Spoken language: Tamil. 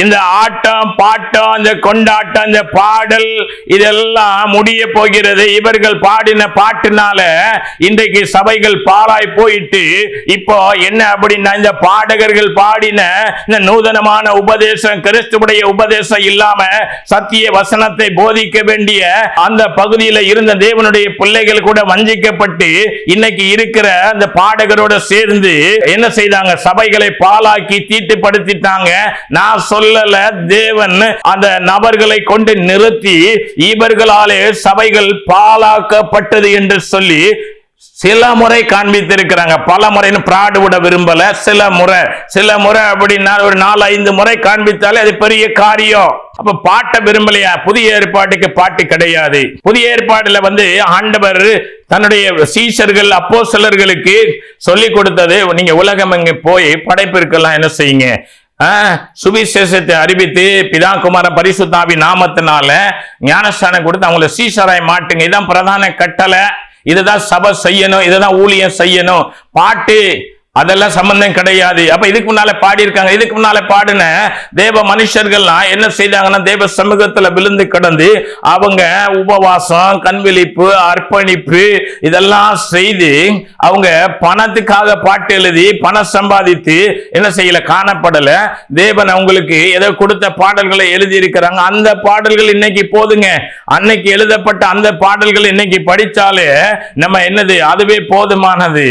இந்த ஆட்டம் பாட்டம், இந்த கொண்டாட்டம், இந்த பாடல் இதெல்லாம் முடிய போகிறது. இவர்கள் பாடின பாட்டுனால இன்றைக்கு சபைகள் பாழாய் போயிட்டு இப்போ என்ன அப்படின்னா, இந்த பாடகர்கள் பாடின இந்த நூதனமான உபதேசம், கிறிஸ்துவுடைய உபதேசம் இல்லாம சத்திய வசனத்தை போதிக்க வேண்டிய அந்த பகுதியில் இருந்த தேவனுடைய பிள்ளைகள் கூட வஞ்சிக்கப்பட்டு இன்னைக்கு இருக்கிற அந்த பாடகரோட சேர்ந்து என்ன செய்தாங்க? சபைகளை பாழாக்கி தீட்டுப்படுத்திட்டாங்க. நான் சொல்லல, தேவன் அந்த நபர்களை கொண்டு நிறுத்தி இவர்களாலே சபைகள் பாழாக்கப்பட்டது என்று சொல்லி சில முறை காண்பித்திருக்கிறாங்க. பல முறை பிராடு விட விரும்பல. சில முறை அப்படின்னா ஒரு 4-5 முறை காண்பித்தாலே அது பெரிய காரியம். அப்ப பாட்ட விரும்பலையா? புதிய ஏற்பாட்டுக்கு பாட்டு கிடையாது. புதிய ஏற்பாடுல ஆண்டவர் தன்னுடைய சீஷர்கள் அப்போஸ்தலர்களுக்கு சொல்லி கொடுத்தது, நீங்க உலகம் எங்க போய் படைப்பிற்கெல்லாம் என்ன செய்யுங்க? சுவிசேஷத்தை அறிவித்து பிதா குமார பரிசுத்தாவி நாமத்தினால ஞானஸ்தானம் கொடுத்து அவங்கள சீஷராய் மாட்டுங்க. இதுதான் பிரதான கட்டளை. இதுதான் சபை செய்யணும், இதுதான் ஊழியம் செய்யணும். பாட்டு அதெல்லாம் சம்பந்தம் கிடையாது. அப்ப இதுக்கு முன்னால பாடி இருக்காங்க. இதுக்கு முன்னால பாடின தேவ மனுஷர்கள்லாம் என்ன செய்தாங்கன்னா, தேவ சமூகத்துல விழுந்து கிடந்து அவங்க உபவாசம், கண்விழிப்பு, அர்ப்பணிப்பு இதெல்லாம் செய்து அவங்க பணத்துக்காக பாட்டு எழுதி பணம் சம்பாதித்து என்ன செய்யல, காணப்படல. தேவன் அவங்களுக்கு ஏதோ கொடுத்த பாடல்களை எழுதி இருக்கிறாங்க. அந்த பாடல்கள் இன்னைக்கு போதுங்க. அன்னைக்கு எழுதப்பட்ட அந்த பாடல்கள் இன்னைக்கு படிச்சாலே நம்ம என்னது, அதுவே போதுமானது.